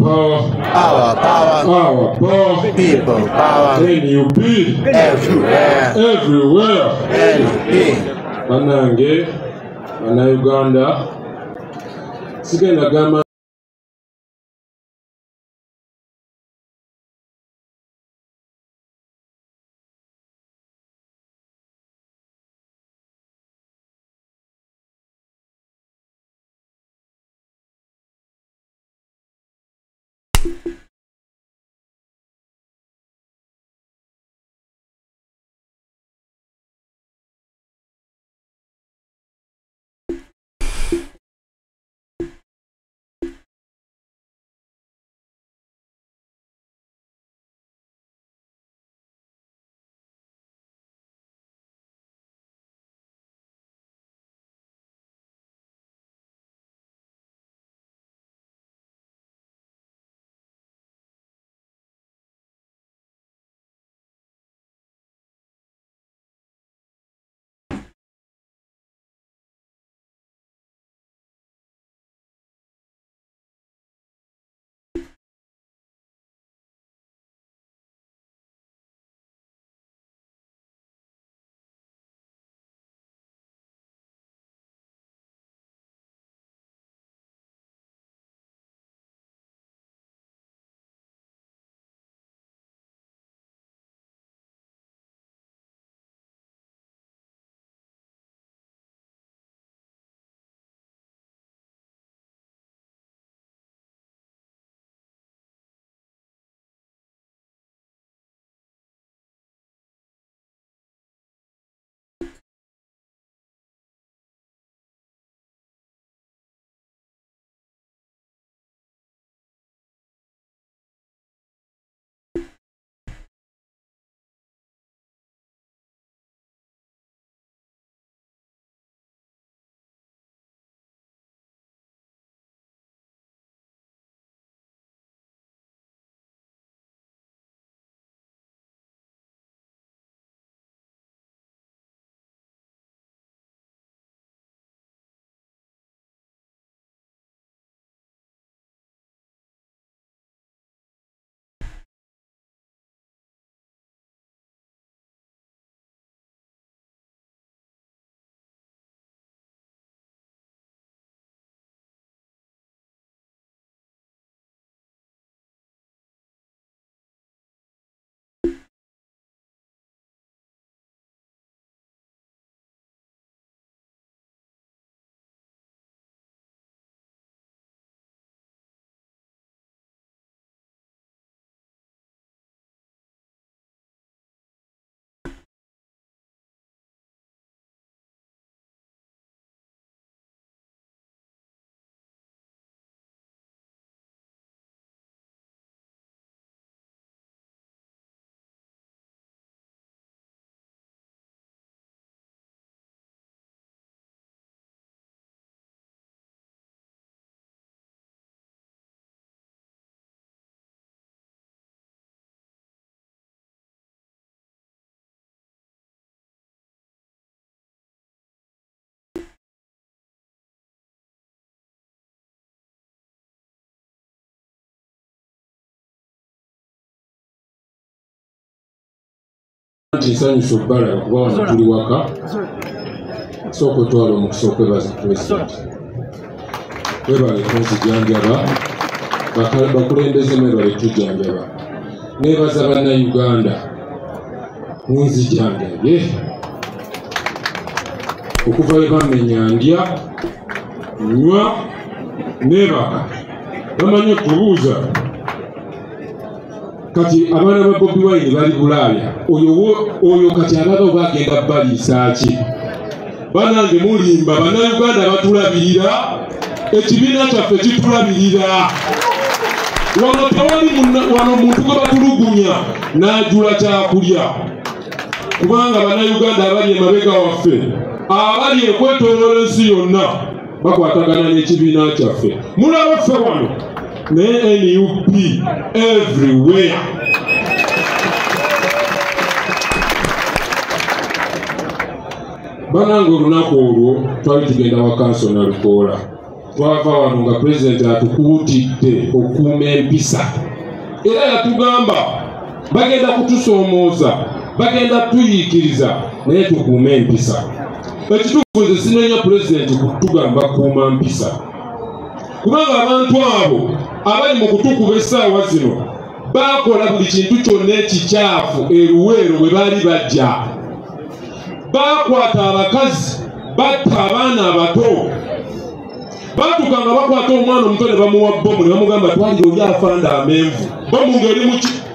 power. Our power. Our power. People power. NUP. Everywhere. Everywhere. NUP. Banange, Uganda. Sigenda gama. Nsanyufu bbala kuba wano tuli waka sooka otwala omukisa okwebaza President webale kunzijanjaba bakulembeze mwebale tujjanjaba nebaza bannayuganda munzijanjabye okuva we bamenya ndya nywa nebaka bamanyi okubuuza kati abaana ba Bobi Wine bali Bulaaya oyo kati ababa bagenda baliisa ki banange mulimba bannayuganda batulabirira ekibiina kyaffe kitulabirira wano tewali wano muntu gwe batulugunya n'ajula kyakulya kubanga bannayuganda abali emabega waffe abali ekwetooloola ensi yonna bakwatagana n'ekibiina kyaffe mulaba ffe wano ne NUP everywhere. Banange olunaku olwo twali tugenda wa kanso na Lukoola twava wano nga pulezidenti atukuutidde okuuma empisa era yatugamba bagenda kutusoomooza bagenda tuyiikiriza naye tukuume empisa. Ekituufu nze sinenya pulezidenti kutugamba kuuma mpisa kubanga abantu abo abali mu kutukuba essaawa zino bakola buli kintu kyonna ekikyafu eruweero bwe baali bajja. Bakwata abakazi batta abaana abato batukanga bakwata omwana omuto ne bamuwa bbomu ne bamugamba twalire oli afanda amenvu bomu ngeri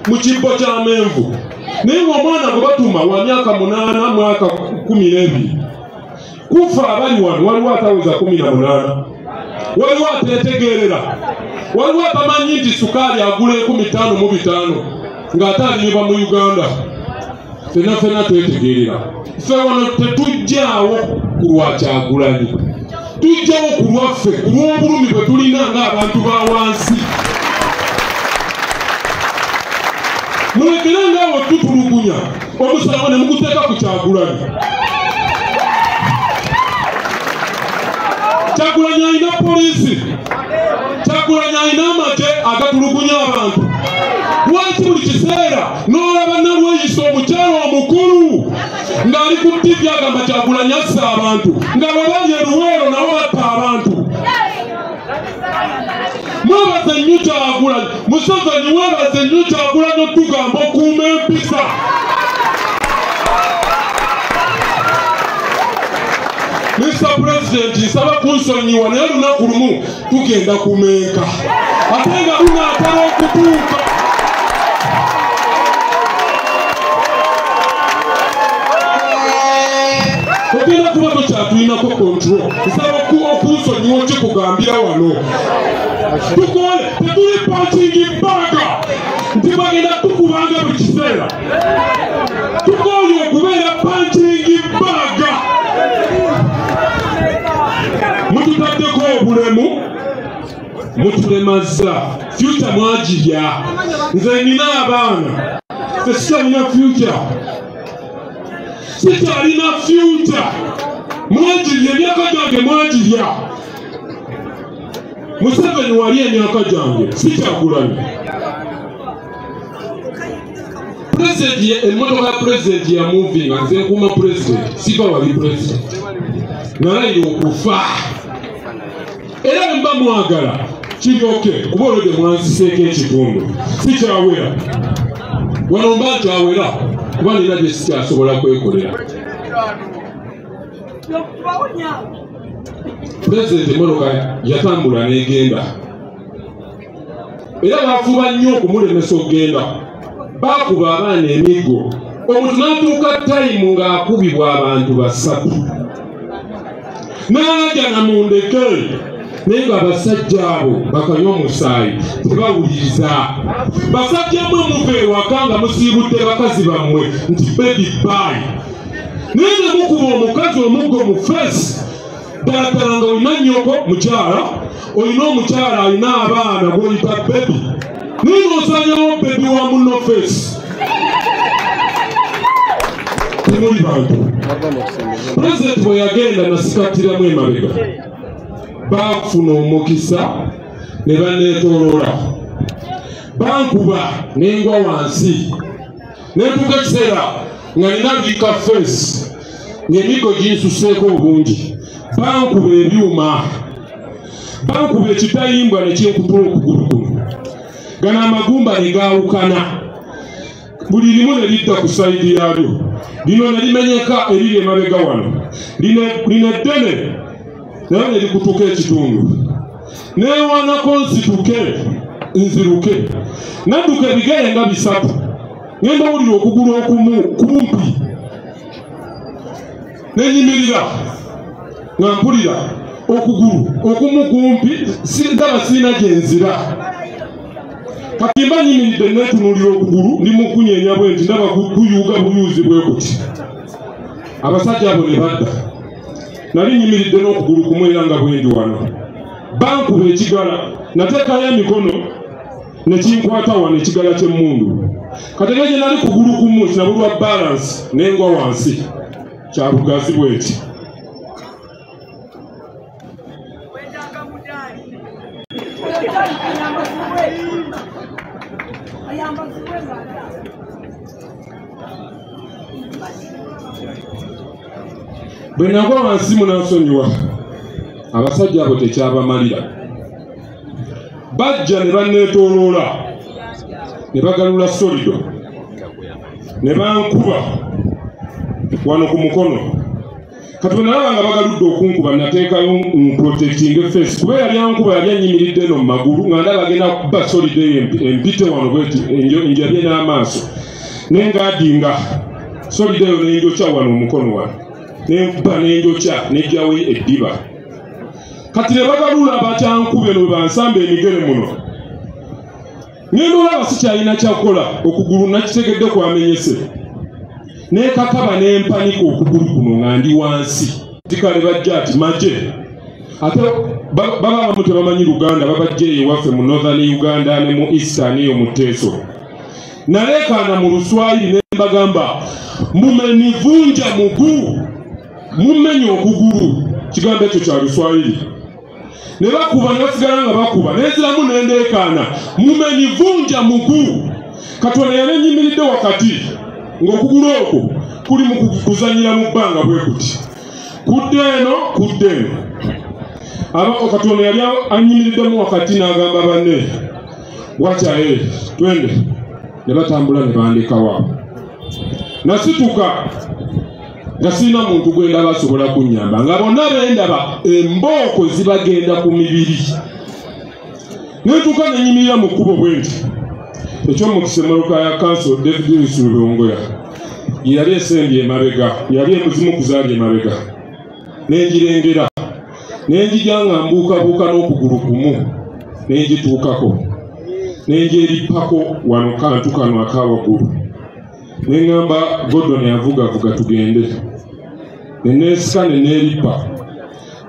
mu kibbo ky'amenvu naye omwana gwe batuma wa myaka 8 mwaka 12 kufa abali wano waliwo ataweza 18 waliwo atetegerera waliwo atamanyi nti sukaali agula 15,500 ng'ate alinyibwa mu Uganda. Fena twetegerera ffe wano tetujjaawo ku lwa Kyagulanyi tujjawo ku lwaffe ku lw'obulumi bwe tulina ng'abantu ba wansi. Mulekere ngaawe tutulugunya omusalawo ne muguteeka ku Kyagulanyi. Kyagulanyi alina poliisi, Kyagulanyi alina amagye agatulugunya abantu. Lwaki buli kiseera n'olaba Nalweyisa omukyala omukulu ng'ali ku TV agamba Kyagulanyi assa abantu nga babali eruweero nabo batta abantu. Mwebaze nnyo Kyagulanyi, Museveni mwebaze nnyo Kyagulanyi otugamba okuuma empisa. Mr. President nsaba kunsonyiwa naye lunaku lumu tugenda kumenka ate nga lunaatera okutuuka. Ogenda kuba tokyatulinako control. Nsaba okunsonyiwa kikugambira wano tukole tetuli punching bag nti bagenda tukubanga buli kiseera. Tukole okubeera punching bag. Mututaddeko obulemu mutulemaza future mwagirya. Nze nina abaana ffe sikyalina future, sikyalina future. Mwagirya emyaka gyange mwagirya. Museveni wali emyaka gyange sikyagulanyi. President emmotoka ya president ya moving nze nkuuma president sifa wali president nalayira okufa era mba mwagala kiryoke kuba olwedde mwanziseeko ekitundu sikyawera wano mba nkyawera kuba nina gye sikyasobola kwekolera. President emmotoka yatambula n'egenda era bafuba nnyo okumulemesa okgenda. Bakuba abaana emiggo omuntu n'atuuka tayimu ng'akubibwa abantu 3 n'ajja namundeke naye ng'abasajja abo bakanywa omusaayi tebawuliriza. Basajja mmwe muva ewaka nga musiibudde bakazi bammwe nti baby bye naye ne mukuba omukazi omuggo mu feesi ddala nga olina nnyoko mukyala olina omukyala alina abaana gw'oyita baby naye n'osanyawo baby wa munno feesi. Temuli bantu. President bwe yagenda nasikatiramu emabega baafuna omukisa ne baneetooloola bankuba n'engwa wansi neetuuka ekiseera nga nina bika feesi ng'emiggo ginsuseeko obungi. Bankuba ebyuma, bankuba ekitayimbwa ne kinkutula okugulu kuno. Gano amagumba ne gaawukana buli limu ne lidda ku sayidi yalyo. Lino ne limenyeka eriri emabega wano. Lino eddene naye ne likutuka ekitundu. Neewanako nsituke nziruke. Nadduka ebigere nga 3. Ngenda wulira okugulu okumu kumpi. Nenyimirira nga mpulira okugulu okumu kumpi ndaba sirina gye nzira. Kati mba nyimiridde neetunuulira okugulu ndi mu kunyeenya bwenti ndaba kuyuuga buyuuzi bwe kuti. Abasajja abo ne badda. Nali nyimiridde n'okugulu kumu era nga bwendi wano. Bankuba ekigala nateekayo emikono ne kinkwata wano ekigala ky'emmundu. Kati nga gye nali kugulu kumu kinabulwa balance n'engwa wansi. Kya bugazi bweti. Bwenagwa wansi munansonyiwa abasajja abo tekyabamalira bajja ne banneetooloola ne bagalula solido ne bankuba wano ku mukono kati bwe nalaba nga bagaludde okunkuba nateekayo protecting face kuba yali ankuba yali anyimiridde no mu magulu nga ndaba agenda kuba solido eyo empite wano bweti enjabye n'amaaso nengaadinga solido eyo nenjokya wano omukono wano nenkuba nenjokya nejjawo eddiba kati ne bagalula abakyankube no bansamba emigere muno ngenda olaba sikyalina kyakola okugulu nakitegedde kwamenyese nekakaba nempanika okugulu kuno nga ndi wansi tikale bajja ati maje ate baba bamu tebamanyi Luganda babajje ewaffe mu Northern Uganda ne mu Eastern eyo mu Teso nalekana mu Luswayiri nembagamba mumenivunja muguu mumenye okugulu kigambo ekyo kya Luswayiri ne bakuba ne basigala nga bakuba neziramu nendeekaana mumenivunja muguu Katonda yalenyimiridde wakati ng'okugulu okwo kuli mu kuzanyira mu bbanga bwe kuti kudde eno aba Katonda yali anyimiriddemu wakati n'agamba banne wacha twende ne batambula ne bandekawo nasituka nga sina muntu gwenda basobola kunnyamba nga bonna bendaba embooko zibagenda ku mibiri netuuka nenyimirira mu kkubo bwe nti ekyomukisa emmoloka ya kanso David Lusulubongoya yali esembye emabega yali emuzimu kuzaali emabega nenjirengera nenjija nga mbuukabuuka n'okugulu kumu nenjituukako nenjerippako wano kantu kano akawaggulu neŋŋamba Gordon yavugavuga tugende neneesika neneerippa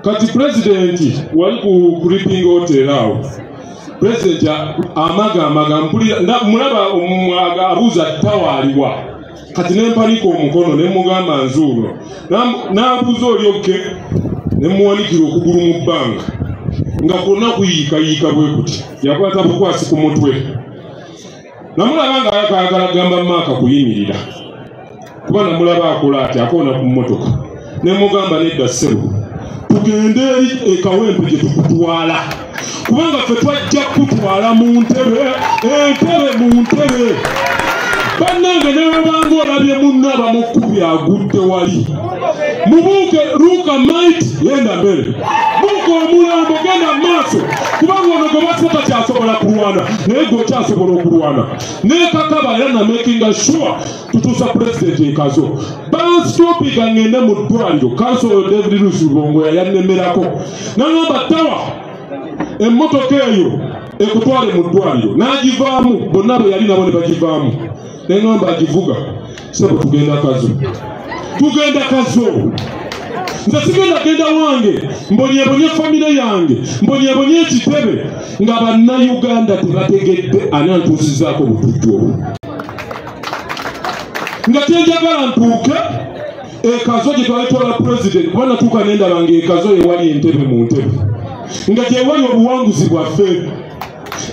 kati pulezidenti wali ku Creeping Hotel awo pulezidenti amaga mpulira mulaba omwaga abuuza tawaaliwa kati nempanika omukono nemugamba nzuuno n'abuuza oli oke nemuwanikira okugulu mu bbanga nga kwonna kuyiikayiika bwe kuti yakwata bukwasi ku mutwe namulaba nga ayakaagala gamba maaka kuyimirira kuba namulaba akola ati akoona ku mmotoka nemugamba nedda ssebo tugende eri ekawempe gye tukutwala kubanga ffe twajja kutwala mu ntebe mu ntebe bannange nebabanga olabye munno abamukkubi agudde wali mubuuke luuka maiti yenda mbere buuka omulambo genda maaso kubanga ono gwe baffe takyasobola kulwana naye gwe okyasobola okulwana nekakaba era na making sure tutuusa pulezidenti ekazo banstopiga ngende mu ddwaliro kanso David Lusulubongoya yannemerako nangamba tawa emmotoka eyo ekutwale mu ddwaliro n'agivaamu bonna bwe yali nabo ne bagivaamu neŋŋamba agivuga sebo tugenda kazo nze sigenda genda wange mbonyebonye famire yange mbonyebonye ekitebe nga bannayuganda tebategedde ani antuusizaako butujjo nga tenjagala ntuuke ekazo gye twalitwala pulezidenti kuba natuuka nendaba nga ekazo ewali entebe mu ntebe nga gyewali obuwanguzi bwaffe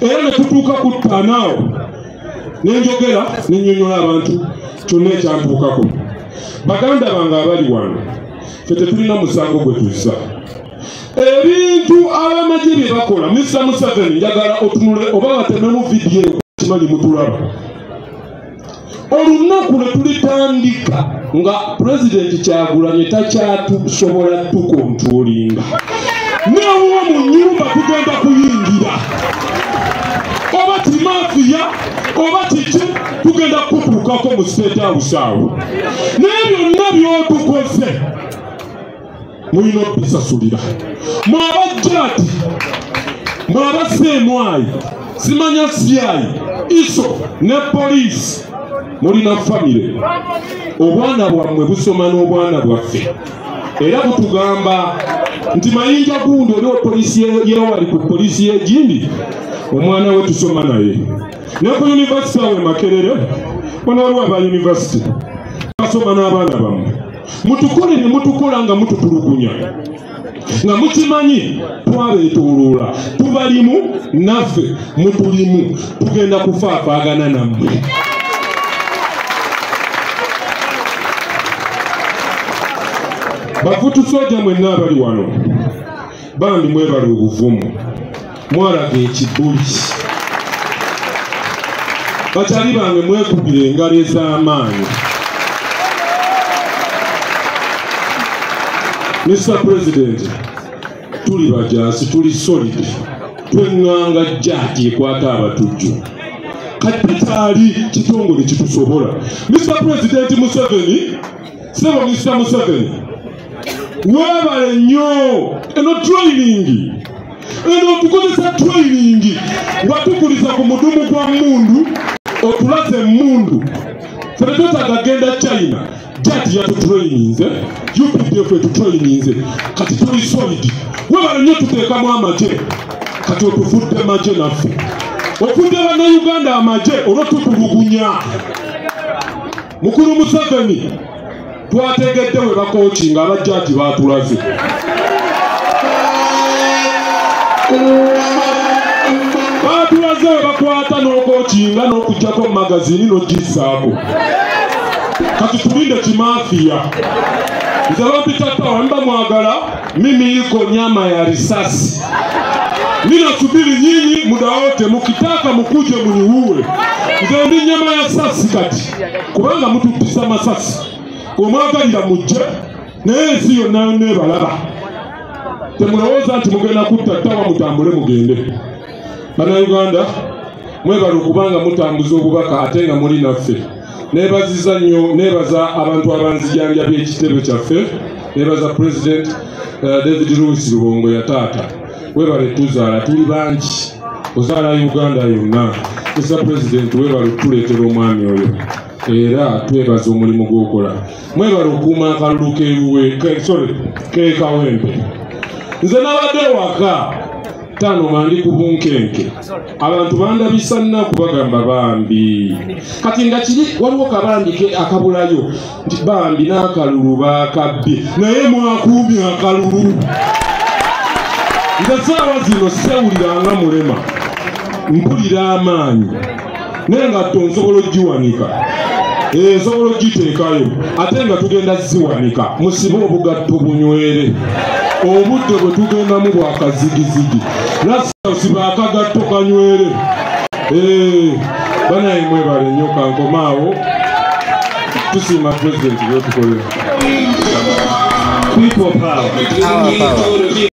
era ne tutuuka ku ttaanaawo nenjogera nennyonnyola abantu kyonna ekyantuukako baganda bange abali wano ffe tetulina musango gwe tuzza ebintu abamagye bye bakola Mr. Museveni njagala otunule oba batememu vidiyo kimanyi mutulaba olunaku lwe tulitandika nga pulezidenti Kyagulanyi takyatusobola tukontrolinga newa mu nnyumba tugenda kuyingira oba timafiya oba kiki tugenda kutuukako mu State House awo naye byonna byotukoze mulina okubisasulira mwabajjaati mwabaseemwayi simanya syayi iso ne poliisi mulina famire obwana bwammwe busoma n'obwana bwaffe era butugamba nti mayinja gundi oli opoliisi yewali ku poliisi y'egindi omwana we tusoma naye ne ku yunivasite awe Makerere bona waliwo aba yunivasite basoma n'abaana bammwe mutukole ne mutukola nga mututulugunya nga mukimanyi twabetulula tubalimu naffe mutulimu tugenda kufaafaagana nammwe. Bafutu soja mwenna abali wano bambi mwebala obuvumu mwalaga ekibuli. Bakyali bange mwekubira engalo ez'amaanyi. Mr. President, tuli bajaasi, tuli solid, twenganga jjaati ekwata abatujju. Kati kyali kitongole kitusobola. Mr. President Museveni, Sebo Mr. Museveni, webale nnyo eno training. Eno tukozesa training nga tukuliza ku mudumu gwa mundu otulaze mundu. Fere twetaaga genda China. Jati ya tutraininze, UPDF tutraininze, kati tuli solid. Webale nnyo tuteekamu amaje, kati otufudde maje naffe. Ofudde bannayuganda amaje olw'otutulugunya. Mukulu Museveni twategedde we bakookinga abajjaati baatulaze. Baatulaze we bakwata n'okookinga n'okuggyako mu magazini n'ogisaako. Kati tulinde kimafia. Nze bampita Power mba mwagala mimi iko nyama ya risasi. Ninasubiri nyinyi muda wote mukitaka mukuje muniuwe. Nze ndi nyama ya sasi kati. Kubanga mutupisa masasi. Omwagalira mujje naye ensi yonna nebalaba. Temulowooza nti mugenda kutta Tawa mutambule mugende. Bannayuganda mwebala okubanga mutambuza obubaka ate nga muli naffe. Nebaziza nnyo, nebaza abantu abanzijanjabya ekitebe kyaffe, nebaza President David Lewis Lubongo ya taata. Webale tuzaala tuli bangi, ozaala Uganda yonna. Mr. President webale tuleetera omwami oyo. Era twebaza omulimu gw'okola. Mwebale okuuma akalulu k'ekawempe. Nze nabadde waka tano mandi ku bunkenke. Abantu bandabisa nnaku bagamba bambi. Kati nga kiri waliwo kabandike akabulayo nti bambi n'akalulu baakabbye. Naye mwakuumye akalulu. Nze saawa zino sewuliranga mulema. Mpulira amaanyi. Naye nga tonsobola ogiwanika. Nsobola ogiteekayo. Ate nga tugenda ziwanika. Musibe obugatto bunywere. Obudde bwe tugendamu bwakazigizigi. Nasiba akagatto kanywere. Banaye mwebale nnyo kankomaawo. Tusiima President bwe tukolera. People power.